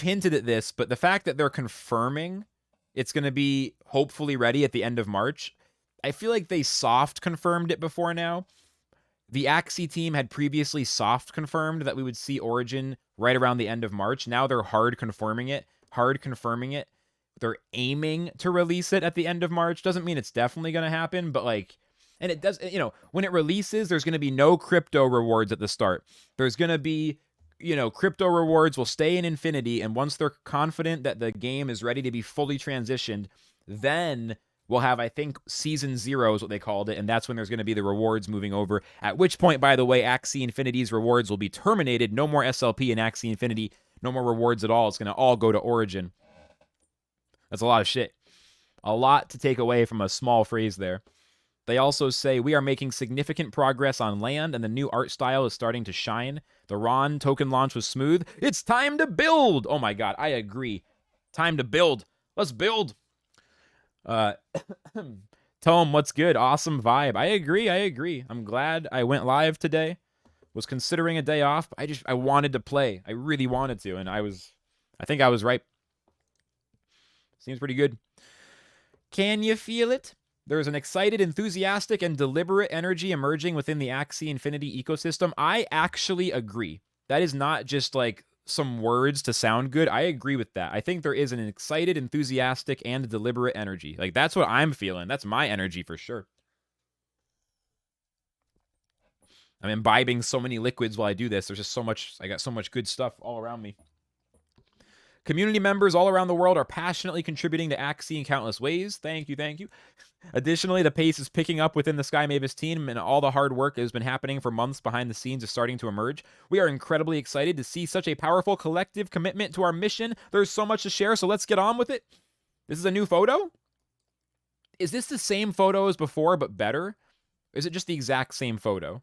hinted at this, but the fact that they're confirming it's going to be hopefully ready at the end of March, I feel like they soft confirmed it before now. The Axie team had previously soft confirmed that we would see Origin right around the end of March. Now they're hard confirming it. They're aiming to release it at the end of March. Doesn't mean it's definitely going to happen, but like, and it does, you know, when it releases, there's going to be no crypto rewards at the start. There's going to be, you know, crypto rewards will stay in Infinity, and once they're confident that the game is ready to be fully transitioned, then we'll have, I think, Season 0 is what they called it, and that's when there's going to be the rewards moving over. At which point, by the way, Axie Infinity's rewards will be terminated. No more SLP in Axie Infinity. No more rewards at all. It's going to all go to Origin. That's a lot of shit. A lot to take away from a small phrase there. They also say, we are making significant progress on land, and the new art style is starting to shine. The Ron token launch was smooth. It's time to build! Oh my god, I agree. Time to build. Let's build! Tome, what's good? Awesome vibe. I agree. I'm glad I went live today. Was considering a day off. I wanted to play. I really wanted to, and I think I was right. Seems pretty good. Can you feel it? There's an excited, enthusiastic, and deliberate energy emerging within the Axie Infinity ecosystem. I actually agree. That is not just like some words to sound good. I agree with that. I think there is an excited, enthusiastic, and deliberate energy. Like, that's what I'm feeling. That's my energy for sure. I'm imbibing so many liquids while I do this. There's just so much, I got so much good stuff all around me. Community members all around the world are passionately contributing to Axie in countless ways. Thank you, thank you. Additionally, the pace is picking up within the Sky Mavis team, and all the hard work that has been happening for months behind the scenes is starting to emerge. We are incredibly excited to see such a powerful collective commitment to our mission. There's so much to share, so let's get on with it. This is a new photo? Is this the same photo as before, but better? Or is it just the exact same photo?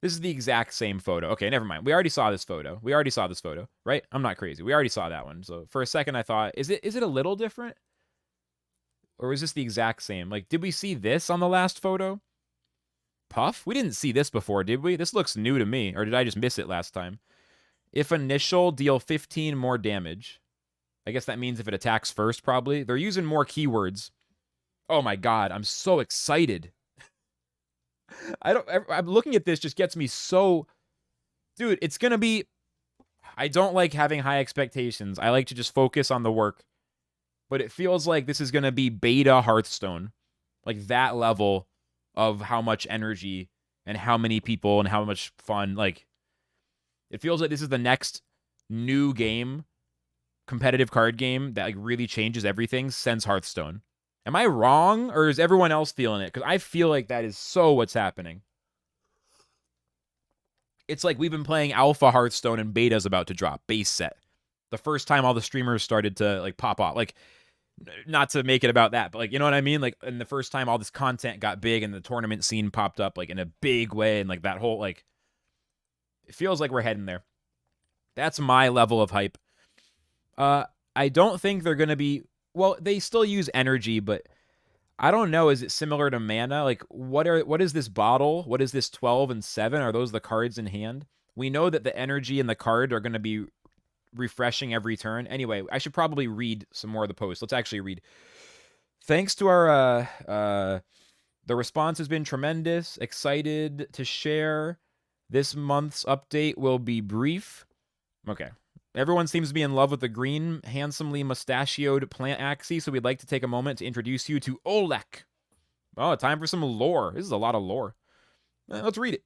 This is the exact same photo. Okay, never mind. We already saw this photo. Right? I'm not crazy. We already saw that one. So for a second, I thought, is it a little different? Or is this the exact same? Like, did we see this on the last photo? Puff? We didn't see this before, did we? This looks new to me. Or did I just miss it last time? If initial, deal 15 more damage. I guess that means if it attacks first, probably. They're using more keywords. Oh my god, I'm so excited. I'm looking at this just gets me so... Dude, it's gonna be... I don't like having high expectations. I like to just focus on the work. But it feels like this is gonna be beta Hearthstone. Like, that level of how much energy and how many people and how much fun. Like, it feels like this is the next new game, competitive card game, that like really changes everything since Hearthstone. Am I wrong, or is everyone else feeling it? Because I feel like that is so what's happening. It's like we've been playing Alpha Hearthstone and Beta's about to drop. Base set. The first time all the streamers started to like pop off. Like, not to make it about that, but like, you know what I mean? Like, and the first time all this content got big and the tournament scene popped up like in a big way, and like that whole, like, it feels like we're heading there. That's my level of hype. I don't think they're going to be... Well, they still use energy, but I don't know. Is it similar to mana? Like, what is this bottle? What is this 12 and 7? Are those the cards in hand? We know that the energy and the card are going to be refreshing every turn. Anyway, I should probably read some more of the posts. Let's actually read. Thanks to our... the response has been tremendous. Excited to share. This month's update will be brief. Okay. Everyone seems to be in love with the green, handsomely mustachioed plant Axie, so we'd like to take a moment to introduce you to Olek. Oh, time for some lore. This is a lot of lore. Let's read it.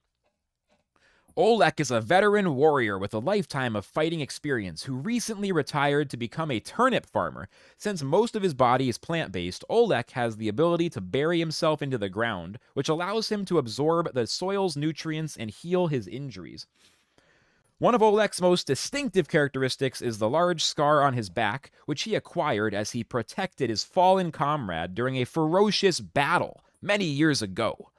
Olek is a veteran warrior with a lifetime of fighting experience who recently retired to become a turnip farmer. Since most of his body is plant-based, Olek has the ability to bury himself into the ground, which allows him to absorb the soil's nutrients and heal his injuries. One of Olek's most distinctive characteristics is the large scar on his back, which he acquired as he protected his fallen comrade during a ferocious battle many years ago.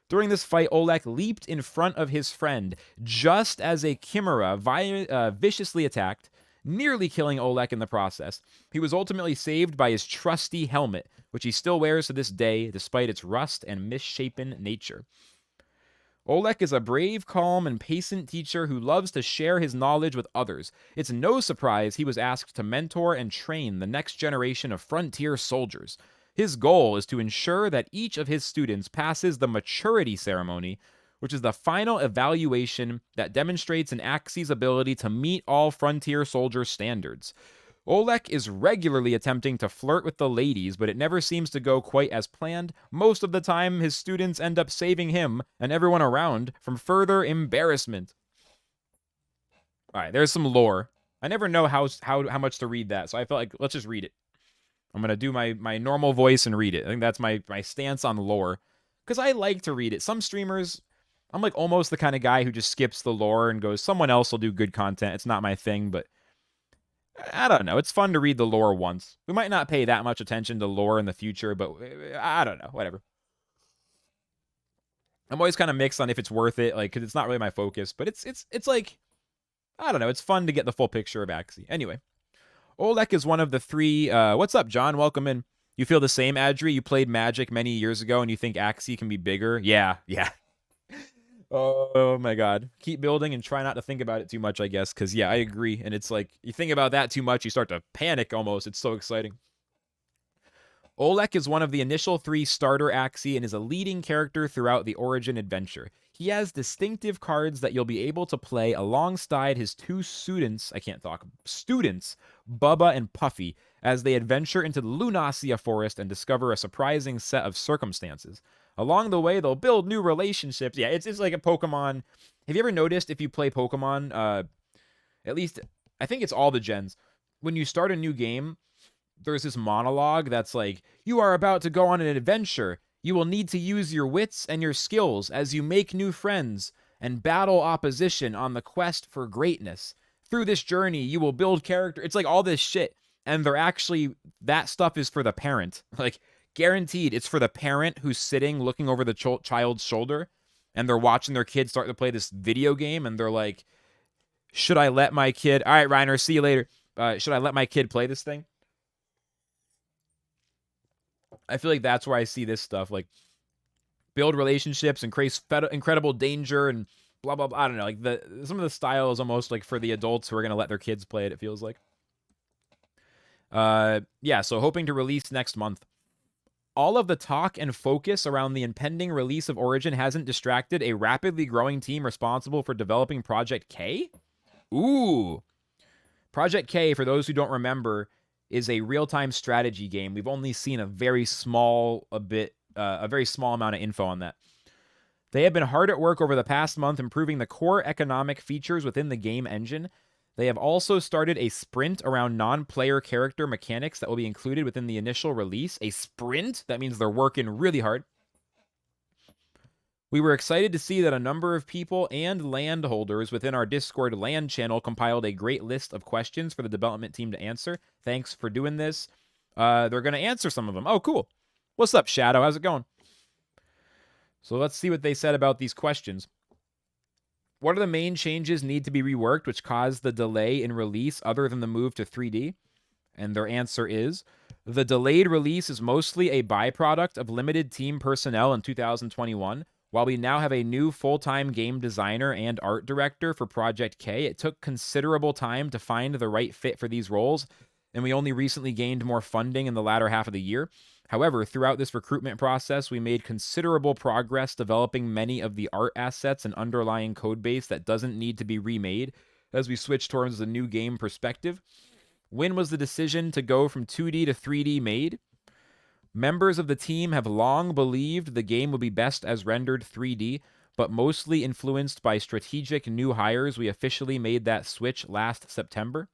During this fight, Olek leaped in front of his friend just as a chimera viciously attacked, nearly killing Olek in the process. He was ultimately saved by his trusty helmet, which he still wears to this day despite its rust and misshapen nature. Olek is a brave, calm, and patient teacher who loves to share his knowledge with others. It's no surprise he was asked to mentor and train the next generation of frontier soldiers. His goal is to ensure that each of his students passes the maturity ceremony, which is the final evaluation that demonstrates an Axie's ability to meet all frontier soldier standards. Olek is regularly attempting to flirt with the ladies, but it never seems to go quite as planned. Most of the time, his students end up saving him and everyone around from further embarrassment. All right, there's some lore. I never know how much to read that, so I felt like let's just read it. I'm gonna do my normal voice and read it. I think that's my stance on lore, because I like to read it. Some streamers, I'm like almost the kind of guy who just skips the lore and goes, someone else will do good content. It's not my thing, but I don't know. It's fun to read the lore once. We might not pay that much attention to lore in the future, but I don't know. Whatever. I'm always kind of mixed on if it's worth it, like, because it's not really my focus. But it's like, I don't know. It's fun to get the full picture of Axie. Anyway, Olek is one of the three. What's up, John? Welcome in. You feel the same, Adri? You played Magic many years ago, and you think Axie can be bigger? Yeah. Oh my god. Keep building and try not to think about it too much, I guess, because, yeah, I agree. And it's like, you think about that too much, you start to panic almost. It's so exciting. Olek is one of the initial 3 starter Axie and is a leading character throughout the Origin adventure. He has distinctive cards that you'll be able to play alongside his 2 students, Bubba and Puffy, as they adventure into the Lunacia forest and discover a surprising set of circumstances. Along the way, they'll build new relationships. Yeah, it's like a Pokemon. Have you ever noticed if you play Pokemon, at least, I think it's all the gens, when you start a new game, there's this monologue that's like, you are about to go on an adventure. You will need to use your wits and your skills as you make new friends and battle opposition on the quest for greatness. Through this journey, you will build character. It's like all this shit. And they're actually, that stuff is for the parent. Like, guaranteed, it's for the parent who's sitting looking over the child's shoulder, and they're watching their kid start to play this video game, and they're like, should I let my kid... All right, Reiner, see you later. Should I let my kid play this thing? I feel like that's where I see this stuff, like build relationships, increase incredible danger, and blah, blah, blah. I don't know. Like some of the style is almost like for the adults who are going to let their kids play it, it feels like. Yeah, so hoping to release next month. All of the talk and focus around the impending release of Origin hasn't distracted a rapidly growing team responsible for developing Project K? Ooh. Project K, for those who don't remember, is a real-time strategy game. We've only seen a very small amount of info on that. They have been hard at work over the past month improving the core economic features within the game engine. They have also started a sprint around non-player character mechanics that will be included within the initial release. A sprint? That means they're working really hard. We were excited to see that a number of people and landholders within our Discord land channel compiled a great list of questions for the development team to answer. Thanks for doing this. They're going to answer some of them. Oh, cool. What's up, Shadow? How's it going? So let's see what they said about these questions. What are the main changes need to be reworked which caused the delay in release other than the move to 3D? And their answer is, the delayed release is mostly a byproduct of limited team personnel in 2021. While we now have a new full-time game designer and art director for Project K, it took considerable time to find the right fit for these roles, and we only recently gained more funding in the latter half of the year. However, throughout this recruitment process, we made considerable progress developing many of the art assets and underlying code base that doesn't need to be remade as we switch towards a new game perspective. When was the decision to go from 2D to 3D made? Members of the team have long believed the game would be best as rendered 3D, but mostly influenced by strategic new hires, we officially made that switch last September.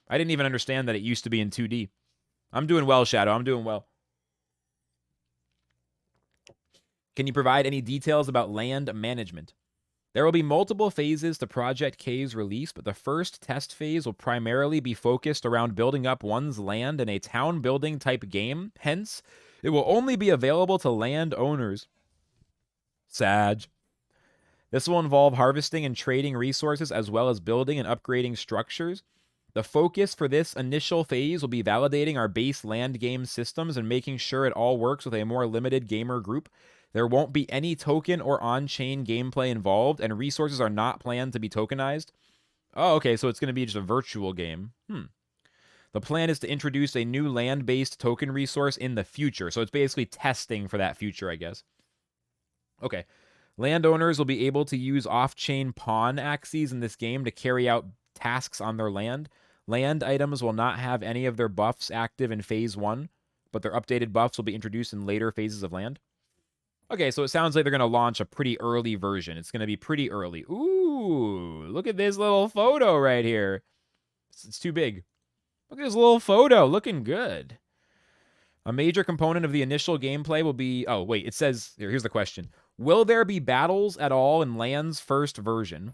I didn't even understand that it used to be in 2D. I'm doing well, Shadow. I'm doing well. Can you provide any details about land management? There will be multiple phases to Project K's release, but the first test phase will primarily be focused around building up one's land in a town building type game. Hence, it will only be available to land owners. Sag. This will involve harvesting and trading resources as well as building and upgrading structures. The focus for this initial phase will be validating our base land game systems and making sure it all works with a more limited gamer group. There won't be any token or on-chain gameplay involved, and resources are not planned to be tokenized. Oh, okay, so it's going to be just a virtual game. The plan is to introduce a new land-based token resource in the future. So it's basically testing for that future, I guess. Okay. Landowners will be able to use off-chain pawn axes in this game to carry out tasks on their land. Land items will not have any of their buffs active in Phase 1, but their updated buffs will be introduced in later phases of land. Okay, so it sounds like they're going to launch a pretty early version. It's going to be pretty early. Ooh, look at this little photo right here. It's too big. Look at this little photo. Looking good. A major component of the initial gameplay will be... Oh, wait, it says... Here's the question. Will there be battles at all in Land's first version?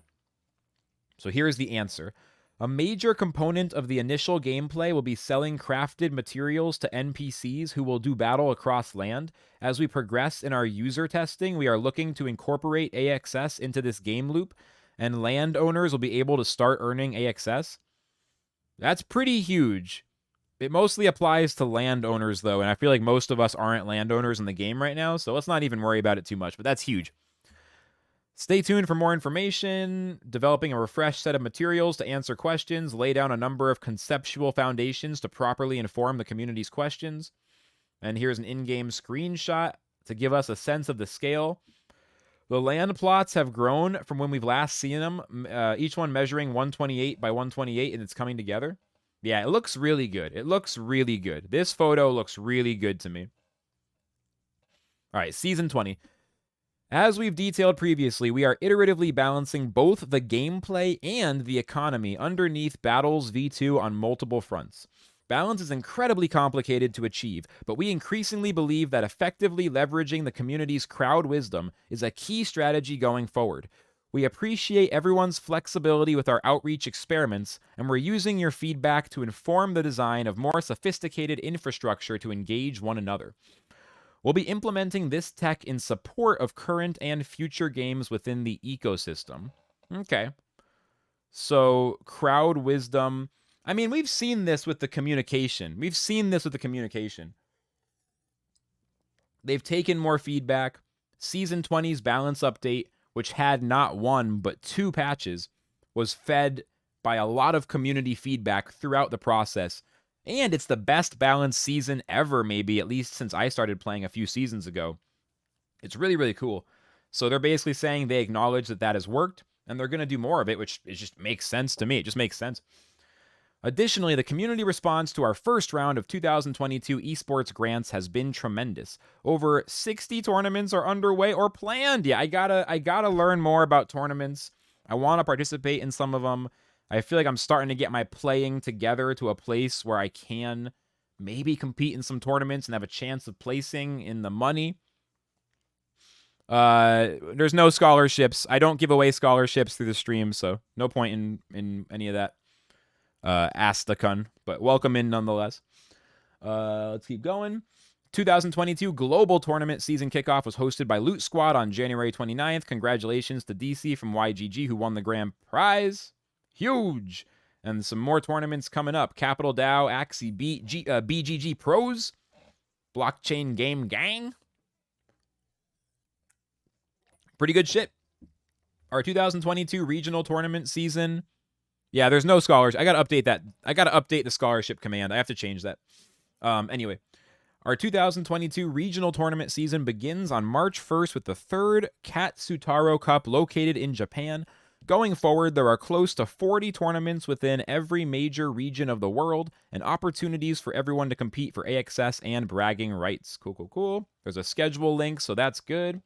So here's the answer. A major component of the initial gameplay will be selling crafted materials to NPCs who will do battle across land. As we progress in our user testing, we are looking to incorporate AXS into this game loop, and landowners will be able to start earning AXS. That's pretty huge. It mostly applies to landowners, though, and I feel like most of us aren't landowners in the game right now, so let's not even worry about it too much, but that's huge. Stay tuned for more information, developing a refreshed set of materials to answer questions, lay down a number of conceptual foundations to properly inform the community's questions. And here's an in-game screenshot to give us a sense of the scale. The land plots have grown from when we've last seen them, each one measuring 128 by 128, and it's coming together. Yeah, it looks really good. It looks really good. This photo looks really good to me. All right, Season 20. As we've detailed previously, we are iteratively balancing both the gameplay and the economy underneath Battles V2 on multiple fronts. Balance is incredibly complicated to achieve, but we increasingly believe that effectively leveraging the community's crowd wisdom is a key strategy going forward. We appreciate everyone's flexibility with our outreach experiments, and we're using your feedback to inform the design of more sophisticated infrastructure to engage one another. We'll be implementing this tech in support of current and future games within the ecosystem. Okay. So, crowd wisdom. I mean, we've seen this with the communication. They've taken more feedback. Season 20's balance update, which had not one but 2 patches, was fed by a lot of community feedback throughout the process. And it's the best balanced season ever, maybe, at least since I started playing a few seasons ago. It's really, really cool. So they're basically saying they acknowledge that that has worked, and they're going to do more of it, which it just makes sense to me. It just makes sense. Additionally, the community response to our first round of 2022 esports grants has been tremendous. Over 60 tournaments are underway or planned. Yeah, I gotta learn more about tournaments. I want to participate in some of them. I feel like I'm starting to get my playing together to a place where I can maybe compete in some tournaments and have a chance of placing in the money. There's no scholarships. I don't give away scholarships through the stream, so no point in any of that. Astacon, but welcome in nonetheless. Let's keep going. 2022 Global Tournament Season Kickoff was hosted by Loot Squad on January 29th. Congratulations to DC from YGG who won the grand prize. Huge. And some more tournaments coming up. Capital DAO, Axie, BGG Pros, Blockchain Game Gang. Pretty good shit. Our 2022 regional tournament season. Yeah, there's no scholarship. I got to update that. I got to update the scholarship command. I have to change that. Anyway, our 2022 regional tournament season begins on March 1st with the 3rd Katsutaro Cup located in Japan. Going forward, there are close to 40 tournaments within every major region of the world and opportunities for everyone to compete for AXS and bragging rights. Cool. There's a schedule link, so that's good.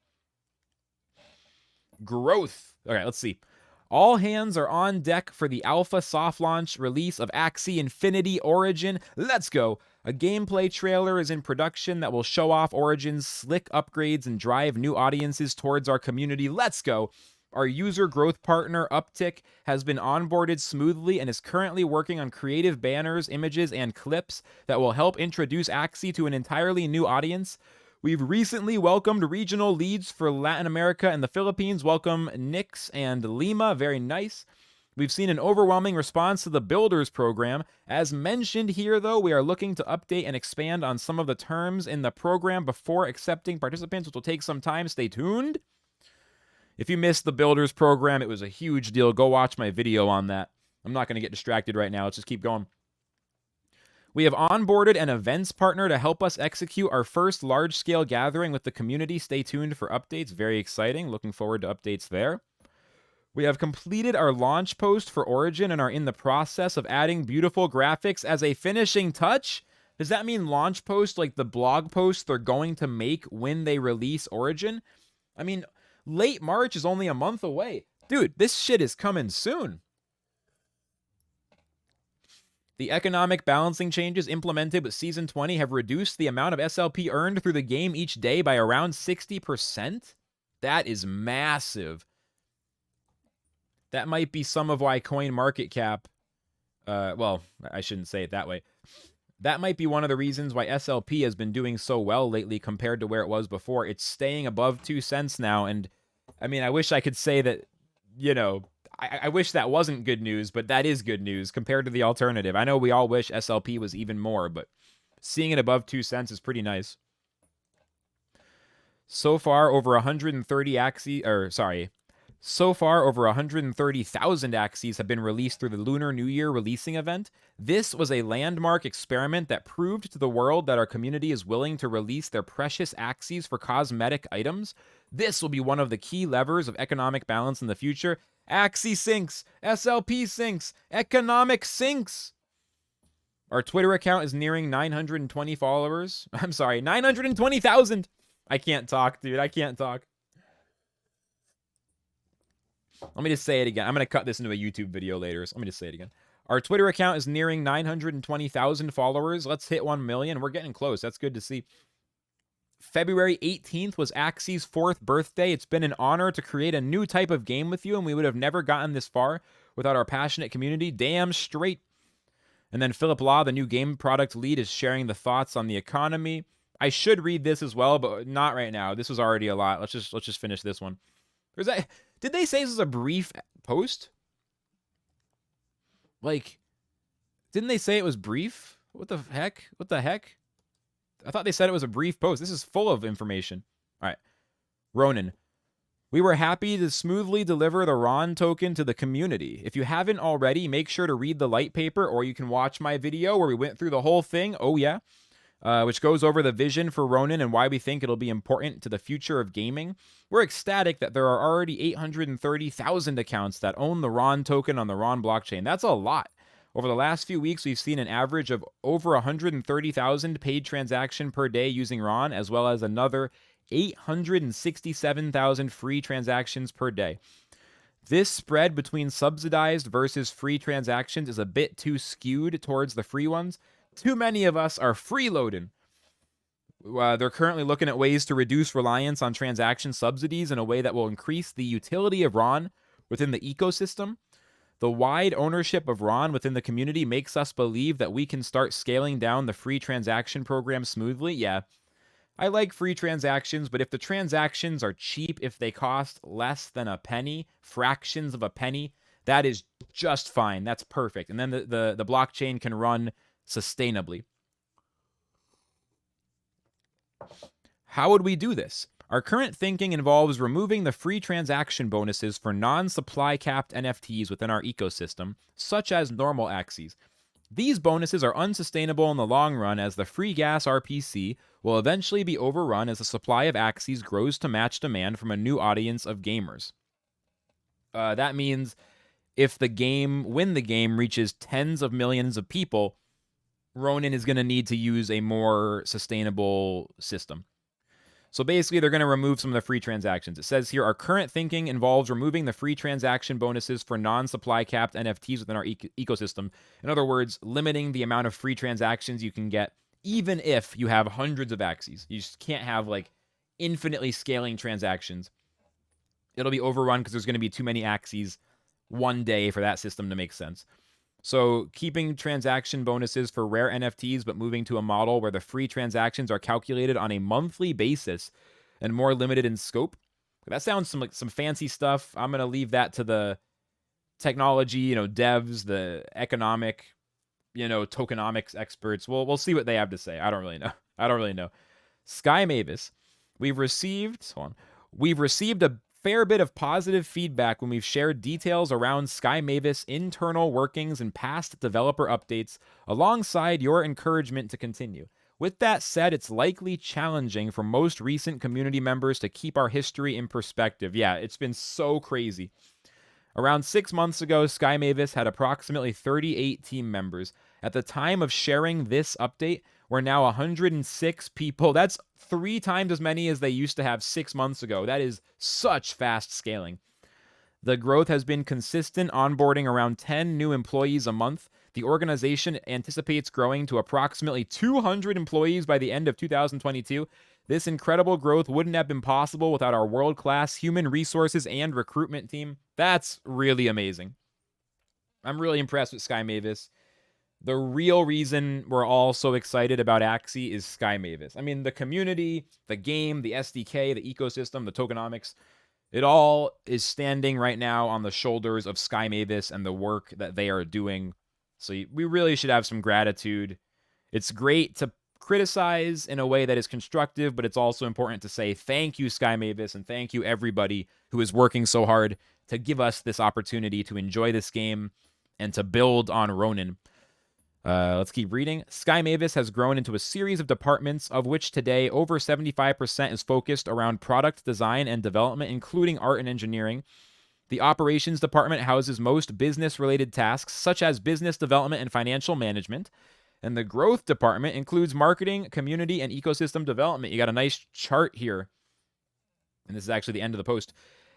Growth. Okay, let's see. All hands are on deck for the alpha soft launch release of Axie Infinity Origin. Let's go. A gameplay trailer is in production that will show off Origin's slick upgrades and drive new audiences towards our community. Let's go. Our user growth partner, Uptick, has been onboarded smoothly and is currently working on creative banners, images, and clips that will help introduce Axie to an entirely new audience. We've recently welcomed regional leads for Latin America and the Philippines. Welcome Nix and Lima. Very nice. We've seen an overwhelming response to the Builders program. As mentioned here, though, we are looking to update and expand on some of the terms in the program before accepting participants, which will take some time. Stay tuned. If you missed the Builders program, it was a huge deal. Go watch my video on that. I'm not going to get distracted right now. Let's just keep going. We have onboarded an events partner to help us execute our first large-scale gathering with the community. Stay tuned for updates. Very exciting. Looking forward to updates there. We have completed our launch post for Origin and are in the process of adding beautiful graphics as a finishing touch. Does that mean launch post, like the blog post they're going to make when they release Origin? I mean, late March is only a month away. Dude, this shit is coming soon. The economic balancing changes implemented with Season 20 have reduced the amount of SLP earned through the game each day by around 60%. That is massive. That might be some of why CoinMarketCap, well, I shouldn't say it that way. That might be one of the reasons why SLP has been doing so well lately compared to where it was before. It's staying above 2 cents now, and I mean, I wish I could say that, you know, I wish that wasn't good news, but that is good news compared to the alternative. I know we all wish SLP was even more, but seeing it above 2 cents is pretty nice. So far, over 130 Axie, or sorry, so far, over 130,000 Axies have been released through the Lunar New Year releasing event. This was a landmark experiment that proved to the world that our community is willing to release their precious Axies for cosmetic items. This will be one of the key levers of economic balance in the future. Axie sinks, SLP sinks, economic sinks. Our Twitter account is nearing 920 followers. I'm sorry, 920,000. I can't talk, dude. I can't talk. Let me just say it again. I'm going to cut this into a YouTube video later, so let me just say it again. Our Twitter account is nearing 920,000 followers. Let's hit 1 million. We're getting close. That's good to see. February 18th was Axie's 4th birthday. It's been an honor to create a new type of game with you, and we would have never gotten this far without our passionate community. Damn straight. And then Philip Law, the new game product lead, is sharing the thoughts on the economy. I should read this as well, but not right now. This was already a lot. Let's just finish this one. Did they say this is a brief post? Like, didn't they say it was brief? What the heck? What the heck? I thought they said it was a brief post. This is full of information. All right. Ronan. We were happy to smoothly deliver the Ron token to the community. If you haven't already, make sure to read the light paper, or you can watch my video where we went through the whole thing. Oh, yeah. Which goes over the vision for Ronin and why we think it'll be important to the future of gaming. We're ecstatic that there are already 830,000 accounts that own the Ron token on the Ron blockchain. That's a lot. Over the last few weeks, we've seen an average of over 130,000 paid transaction per day using Ron, as well as another 867,000 free transactions per day. This spread between subsidized versus free transactions is a bit too skewed towards the free ones. Too many of us are freeloading. They're currently looking at ways to reduce reliance on transaction subsidies in a way that will increase the utility of Ron within the ecosystem. The wide ownership of Ron within the community makes us believe that we can start scaling down the free transaction program smoothly. Yeah, I like free transactions, but if the transactions are cheap, if they cost less than a penny, fractions of a penny, that is just fine. That's perfect. And then the blockchain can run sustainably. How would we do this? Our current thinking involves removing the free transaction bonuses for non-supply capped NFTs within our ecosystem, such as normal Axies. These bonuses are unsustainable in the long run, as the free gas RPC will eventually be overrun as the supply of Axies grows to match demand from a new audience of gamers. That means if the game reaches tens of millions of people, Ronin is going to need to use a more sustainable system. So basically, they're going to remove some of the free transactions. It says here, our current thinking involves removing the free transaction bonuses for non-supply capped NFTs within our ecosystem. In other words, limiting the amount of free transactions you can get, even if you have hundreds of Axies. You just can't have, like, infinitely scaling transactions. It'll be overrun because there's going to be too many Axies one day for that system to make sense. So keeping transaction bonuses for rare NFTs, but moving to a model where the free transactions are calculated on a monthly basis and more limited in scope. That sounds like some fancy stuff. I'm going to leave that to the technology, devs, the economic, tokenomics experts. We'll see what they have to say. I don't really know. Sky Mavis, we've received a fair bit of positive feedback when we've shared details around Sky Mavis internal workings and past developer updates, alongside your encouragement to continue. With that said, it's likely challenging for most recent community members to keep our history in perspective. Yeah, it's been so crazy. Around 6 months ago, Sky Mavis had approximately 38 team members. At the time of sharing this update, we're now 106 people. That's 3 times as many as they used to have 6 months ago. That is such fast scaling. The growth has been consistent, onboarding around 10 new employees a month. The organization anticipates growing to approximately 200 employees by the end of 2022. This incredible growth wouldn't have been possible without our world-class human resources and recruitment team. That's really amazing. I'm really impressed with Sky Mavis. The real reason we're all so excited about Axie is Sky Mavis. I mean, the community, the game, the SDK, the ecosystem, the tokenomics, it all is standing right now on the shoulders of Sky Mavis and the work that they are doing. So we really should have some gratitude. It's great to criticize in a way that is constructive, but it's also important to say thank you, Sky Mavis, and thank you everybody who is working so hard to give us this opportunity to enjoy this game and to build on Ronin. Let's keep reading. Sky Mavis has grown into a series of departments, of which today over 75% is focused around product design and development, including art and engineering. The operations department houses most business-related tasks, such as business development and financial management. And the growth department includes marketing, community, and ecosystem development. You got a nice chart here. And this is actually the end of the post.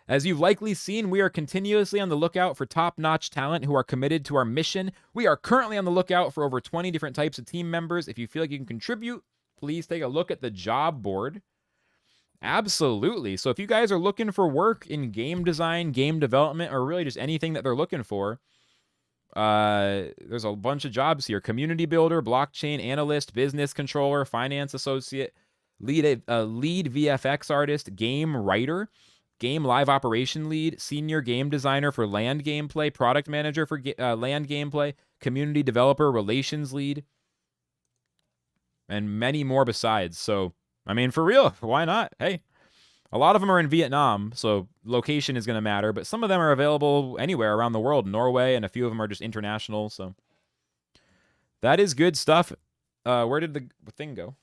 As you've likely seen, we are continuously on the lookout for top-notch talent who are committed to our mission. We are currently on the lookout for over 20 different types of team members. If you feel like you can contribute, please take a look at the job board. Absolutely. So if you guys are looking for work in game design, game development, or really just anything that they're looking for, there's a bunch of jobs here. Community builder, blockchain analyst, business controller, finance associate, lead VFX artist, game writer, game live operation lead, senior game designer for land gameplay, product manager for land gameplay, community developer, relations lead, and many more besides. So, I mean, for real, why not? Hey, a lot of them are in Vietnam, so location is going to matter, but some of them are available anywhere around the world, Norway, and a few of them are just international, so that is good stuff. Where did the thing go?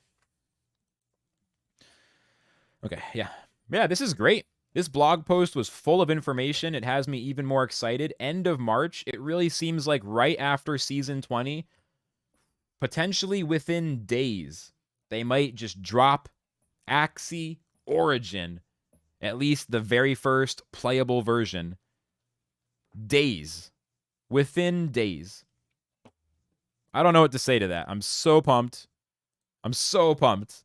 Okay, yeah. Yeah, this is great. This blog post was full of information. It has me even more excited. End of March. It really seems like right after Season 20, potentially within days, they might just drop Axie Origin, at least the very first playable version. Days. Within days. I don't know what to say to that. I'm so pumped. I'm so pumped.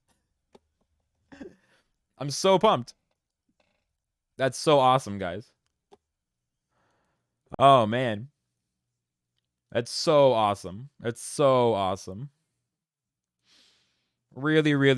I'm so pumped. That's so awesome, guys. Oh, man. That's so awesome. That's so awesome. Really, really